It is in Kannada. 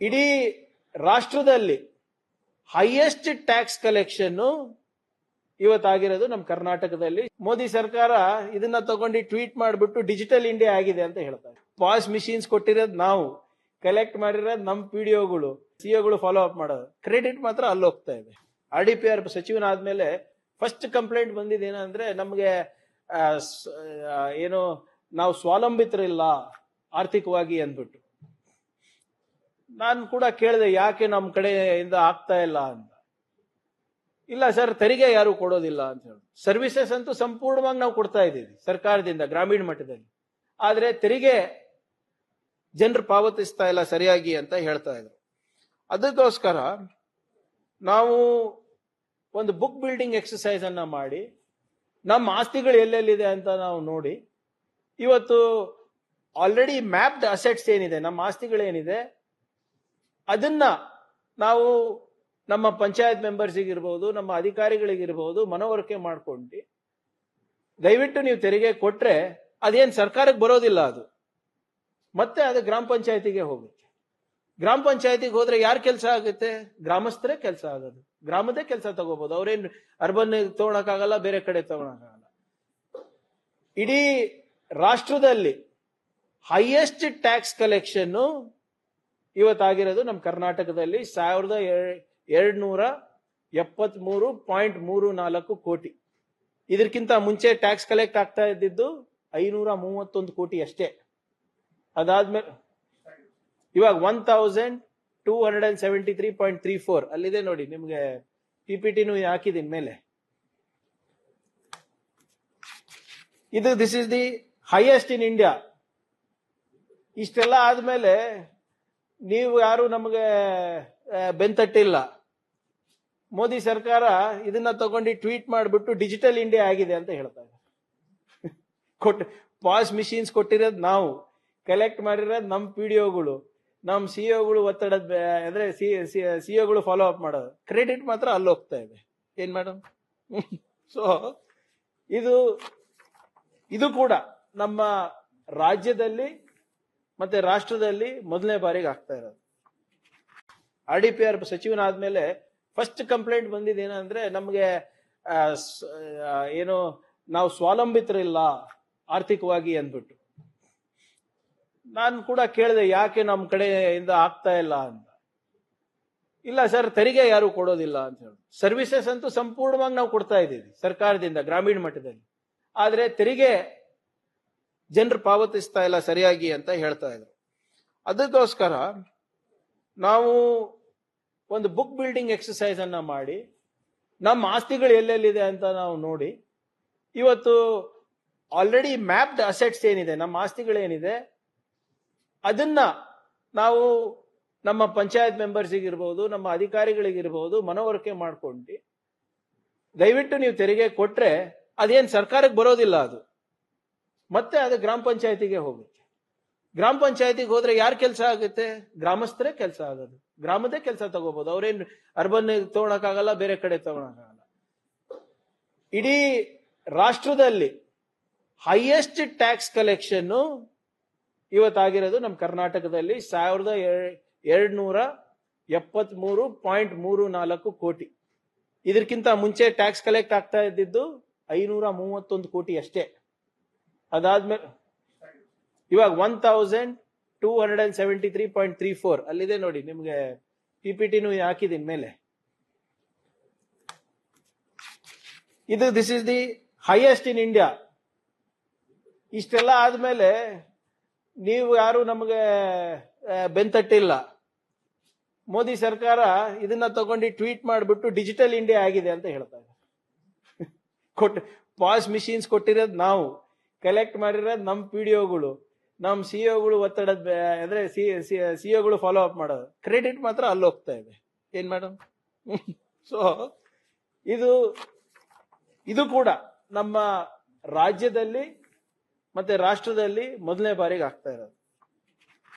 ಇಡೀ ರಾಷ್ಟ್ರದಲ್ಲಿ ಹೈಯೆಸ್ಟ್ ಟ್ಯಾಕ್ಸ್ ಕಲೆಕ್ಷನ್ ಇವತ್ತಾಗಿರೋದು ನಮ್ಮ ಕರ್ನಾಟಕದಲ್ಲಿ. ಮೋದಿ ಸರ್ಕಾರ ಇದನ್ನ ತಗೊಂಡು ಟ್ವೀಟ್ ಮಾಡಿಬಿಟ್ಟು ಡಿಜಿಟಲ್ ಇಂಡಿಯಾ ಆಗಿದೆ ಅಂತ ಹೇಳ್ತಾರೆ. ಪಾಸ್ ಮಿಷಿನ್ಸ್ ಕೊಟ್ಟಿರೋದು ನಾವು, ಕಲೆಕ್ಟ್ ಮಾಡಿರೋದು ನಮ್ಮ ಪಿಡಿಒಗಳು, ಸಿಒಗಳು ಫಾಲೋ ಅಪ್ ಮಾಡೋದು. ಕ್ರೆಡಿಟ್ ಮಾತ್ರ ಅಲ್ಲಿ ಹೋಗ್ತಾ ಇದೆ. RDPR ಸಚಿವನಾದ್ಮೇಲೆ ಫಸ್ಟ್ ಕಂಪ್ಲೇಂಟ್ ಬಂದಿದ್ದೇನಂದ್ರೆ ನಮಗೆ ಏನು ನಾವು ಸ್ವಾವಲಂಬಿತರಿಲ್ಲ ಆರ್ಥಿಕವಾಗಿ ಅಂದ್ಬಿಟ್ಟು. ನಾನು ಕೂಡ ಕೇಳಿದೆ ಯಾಕೆ ನಮ್ಮ ಕಡೆಯಿಂದ ಆಗ್ತಾ ಇಲ್ಲ ಅಂತ. ಇಲ್ಲ ಸರ್, ತೆರಿಗೆ ಯಾರು ಕೊಡೋದಿಲ್ಲ ಅಂತ ಹೇಳಿ. ಸರ್ವಿಸಸ್ ಅಂತೂ ಸಂಪೂರ್ಣವಾಗಿ ನಾವು ಕೊಡ್ತಾ ಇದ್ದೀವಿ ಸರ್ಕಾರದಿಂದ ಗ್ರಾಮೀಣ ಮಟ್ಟದಲ್ಲಿ, ಆದ್ರೆ ತೆರಿಗೆ ಜನರು ಪಾವತಿಸ್ತಾ ಇಲ್ಲ ಸರಿಯಾಗಿ ಅಂತ ಹೇಳ್ತಾ ಇದ್ರು. ಅದಕ್ಕೋಸ್ಕರ ನಾವು ಒಂದು ಬುಕ್ ಬಿಲ್ಡಿಂಗ್ ಎಕ್ಸಸೈಸ್ ಅನ್ನ ಮಾಡಿ ನಮ್ಮ ಆಸ್ತಿಗಳು ಎಲ್ಲೆಲ್ಲಿದೆ ಅಂತ ನಾವು ನೋಡಿ, ಇವತ್ತು ಆಲ್ರೆಡಿ ಮ್ಯಾಪ್ಡ್ ಅಸೆಟ್ಸ್ ಏನಿದೆ, ನಮ್ಮ ಆಸ್ತಿಗಳೇನಿದೆ ಅದನ್ನ ನಾವು ನಮ್ಮ ಪಂಚಾಯತ್ ಮೆಂಬರ್ಸಿಗಿರ್ಬೋದು, ನಮ್ಮ ಅಧಿಕಾರಿಗಳಿಗಿರ್ಬೋದು ಮನವರಿಕೆ ಮಾಡ್ಕೊಂಡು ದಯವಿಟ್ಟು ನೀವು ತೆರಿಗೆ ಕೊಟ್ರೆ ಅದೇನು ಸರ್ಕಾರಕ್ಕೆ ಬರೋದಿಲ್ಲ, ಅದು ಮತ್ತೆ ಅದು ಗ್ರಾಮ ಪಂಚಾಯತಿಗೆ ಹೋಗುತ್ತೆ. ಗ್ರಾಮ ಪಂಚಾಯತಿಗೆ ಹೋದ್ರೆ ಯಾರ ಕೆಲಸ ಆಗುತ್ತೆ? ಗ್ರಾಮಸ್ಥರೇ ಕೆಲಸ ಆಗೋದು. ಗ್ರಾಮದೇ ಕೆಲಸ ತಗೋಬಹುದು. ಅವ್ರೇನ್ ಅರ್ಬನ್ ತಗೊಳಕ್ಕಾಗಲ್ಲ, ಬೇರೆ ಕಡೆ ತಗೊಳಕ್ಕಾಗಲ್ಲ. ಇಡೀ ರಾಷ್ಟ್ರದಲ್ಲಿ ಹೈಯೆಸ್ಟ್ ಟ್ಯಾಕ್ಸ್ ಕಲೆಕ್ಷನ್ ಇವತ್ತಾಗಿರೋದು ನಮ್ಮ ಕರ್ನಾಟಕದಲ್ಲಿ 1273.34 ಕೋಟಿ. ಇದಕ್ಕಿಂತ ಮುಂಚೆ ಟ್ಯಾಕ್ಸ್ ಕಲೆಕ್ಟ್ ಆಗ್ತಾ ಇದ್ದಿದ್ದು 531 ಕೋಟಿ ಅಷ್ಟೇ. ಅದಾದ್ಮೇಲೆ ಇವಾಗ 1273.34 ಅಲ್ಲಿದೆ ನೋಡಿ, ನಿಮ್ಗೆ PPTನೂ ಹಾಕಿದೀನಿ ಮೇಲೆ. This is the highest in India. ಇಷ್ಟೆಲ್ಲ ಆದ್ಮೇಲೆ ನೀವು ಯಾರು ನಮಗೆ ಬೆಂತಟ್ಟಿಲ್ಲ. ಮೋದಿ ಸರ್ಕಾರ ಇದನ್ನ ತಗೊಂಡು ಟ್ವೀಟ್ ಮಾಡಿಬಿಟ್ಟು ಡಿಜಿಟಲ್ ಇಂಡಿಯಾ ಆಗಿದೆ ಅಂತ ಹೇಳ್ತಾರೆ. ಪಾಸ್ ಮಿಷಿನ್ಸ್ ಕೊಟ್ಟಿರೋದು ನಾವು, ಕಲೆಕ್ಟ್ ಮಾಡಿರೋದು ನಮ್ಮ ಪಿಡಿಒಗಳು, ನಮ್ಮ ಸಿಒಗಳು ಒತ್ತಡದ ಅಂದ್ರೆ ಸಿಒಗಳು ಫಾಲೋ ಅಪ್ ಮಾಡೋದು. ಕ್ರೆಡಿಟ್ ಮಾತ್ರ ಅಲ್ಲಿ ಹೋಗ್ತಾ ಇದೆ. ಏನ್ ಮೇಡಮ್? ಸೊ ಇದು ಕೂಡ ನಮ್ಮ ರಾಜ್ಯದಲ್ಲಿ ಮತ್ತೆ ರಾಷ್ಟ್ರದಲ್ಲಿ ಮೊದಲನೇ ಬಾರಿಗೆ ಆಗ್ತಾ ಇರೋದು. RDPR ಸಚಿವನಾದ್ಮೇಲೆ ಫಸ್ಟ್ ಕಂಪ್ಲೇಂಟ್ ಬಂದಿದ್ದೇನಂದ್ರೆ ನಮಗೆ ಏನು ನಾವು ಸ್ವಾವಲಂಬಿತರಿಲ್ಲ ಆರ್ಥಿಕವಾಗಿ ಅಂದ್ಬಿಟ್ಟು. ನಾನು ಕೂಡ ಕೇಳಿದೆ ಯಾಕೆ ನಮ್ಮ ಕಡೆಯಿಂದ ಆಗ್ತಾ ಇಲ್ಲ ಅಂತ. ಇಲ್ಲ ಸರ್, ತೆರಿಗೆ ಯಾರು ಕೊಡೋದಿಲ್ಲ ಅಂತ ಹೇಳಿ. ಸರ್ವಿಸಸ್ ಅಂತೂ ಸಂಪೂರ್ಣವಾಗಿ ನಾವು ಕೊಡ್ತಾ ಇದ್ದೀವಿ ಸರ್ಕಾರದಿಂದ ಗ್ರಾಮೀಣ ಮಟ್ಟದಲ್ಲಿ, ಆದ್ರೆ ತೆರಿಗೆ ಜನರು ಪಾವತಿಸ್ತಾ ಇಲ್ಲ ಸರಿಯಾಗಿ ಅಂತ ಹೇಳ್ತಾ ಇದ್ರು. ಅದಕ್ಕೋಸ್ಕರ ನಾವು ಒಂದು ಬುಕ್ ಬಿಲ್ಡಿಂಗ್ ಎಕ್ಸಸೈಸ್ ಅನ್ನ ಮಾಡಿ ನಮ್ಮ ಆಸ್ತಿಗಳು ಎಲ್ಲೆಲ್ಲಿದೆ ಅಂತ ನಾವು ನೋಡಿ, ಇವತ್ತು ಆಲ್ರೆಡಿ ಮ್ಯಾಪ್ಡ್ ಅಸೆಟ್ಸ್ ಏನಿದೆ, ನಮ್ಮ ಆಸ್ತಿಗಳೇನಿದೆ ಅದನ್ನ ನಾವು ನಮ್ಮ ಪಂಚಾಯತ್ ಮೆಂಬರ್ಸಿಗಿರ್ಬೋದು, ನಮ್ಮ ಅಧಿಕಾರಿಗಳಿಗಿರ್ಬೋದು ಮನವರಿಕೆ ಮಾಡ್ಕೊಂಡು ದಯವಿಟ್ಟು ನೀವು ತೆರಿಗೆ ಕೊಟ್ರೆ ಅದೇನು ಸರ್ಕಾರಕ್ಕೆ ಬರೋದಿಲ್ಲ, ಅದು ಮತ್ತೆ ಅದು ಗ್ರಾಮ ಪಂಚಾಯತಿಗೆ ಹೋಗುತ್ತೆ. ಗ್ರಾಮ ಪಂಚಾಯತಿಗೆ ಹೋದ್ರೆ ಯಾರ ಕೆಲಸ ಆಗುತ್ತೆ? ಗ್ರಾಮಸ್ಥರೇ ಕೆಲಸ ಆಗೋದು. ಗ್ರಾಮದೇ ಕೆಲಸ ತಗೋಬಹುದು. ಅವ್ರೇನ್ ಅರ್ಬನ್ ತಗೊಳಕ್ಕಾಗಲ್ಲ, ಬೇರೆ ಕಡೆ ತಗೊಳಕ್ಕಾಗಲ್ಲ. ಇಡೀ ರಾಷ್ಟ್ರದಲ್ಲಿ ಹೈಯೆಸ್ಟ್ ಟ್ಯಾಕ್ಸ್ ಕಲೆಕ್ಷನ್ ಇವತ್ತಾಗಿರೋದು ನಮ್ಮ ಕರ್ನಾಟಕದಲ್ಲಿ 1273.34 ಕೋಟಿ. ಇದಕ್ಕಿಂತ ಮುಂಚೆ ಟ್ಯಾಕ್ಸ್ ಕಲೆಕ್ಟ್ ಆಗ್ತಾ ಇದ್ದಿದ್ದು 531 ಕೋಟಿ ಅಷ್ಟೇ. ಅದಾದ್ಮೇಲೆ ಇವಾಗ 1273.34 ಅಲ್ಲಿದೆ ನೋಡಿ, ನಿಮ್ಗೆ PPTನೂ ಹಾಕಿದೀನಿ ಮೇಲೆ. This is the highest in India. ಇಷ್ಟೆಲ್ಲ ಆದ್ಮೇಲೆ ನೀವು ಯಾರು ನಮಗೆ ಬೆಂತಟ್ಟಿಲ್ಲ. ಮೋದಿ ಸರ್ಕಾರ ಇದನ್ನ ತಗೊಂಡು ಟ್ವೀಟ್ ಮಾಡಿಬಿಟ್ಟು ಡಿಜಿಟಲ್ ಇಂಡಿಯಾ ಆಗಿದೆ ಅಂತ ಹೇಳ್ತಾರೆ. ಪಾಸ್ ಮಿಷಿನ್ಸ್ ಕೊಟ್ಟಿರೋದು ನಾವು, ಕಲೆಕ್ಟ್ ಮಾಡಿರೋದು ನಮ್ಮ ಪಿಡಿಒಗಳು, ನಮ್ಮ ಸಿಒಗಳು ಒತ್ತಡದ ಅಂದ್ರೆ ಸಿಒಗಳು ಫಾಲೋ ಅಪ್ ಮಾಡೋದು. ಕ್ರೆಡಿಟ್ ಮಾತ್ರ ಅಲ್ಲಿ ಹೋಗ್ತಾ ಇದೆ. ಏನ್ ಮೇಡಮ್? ಸೊ ಇದು ಕೂಡ ನಮ್ಮ ರಾಜ್ಯದಲ್ಲಿ ಮತ್ತೆ ರಾಷ್ಟ್ರದಲ್ಲಿ ಮೊದಲನೇ ಬಾರಿಗೆ ಆಗ್ತಾ ಇರೋದು.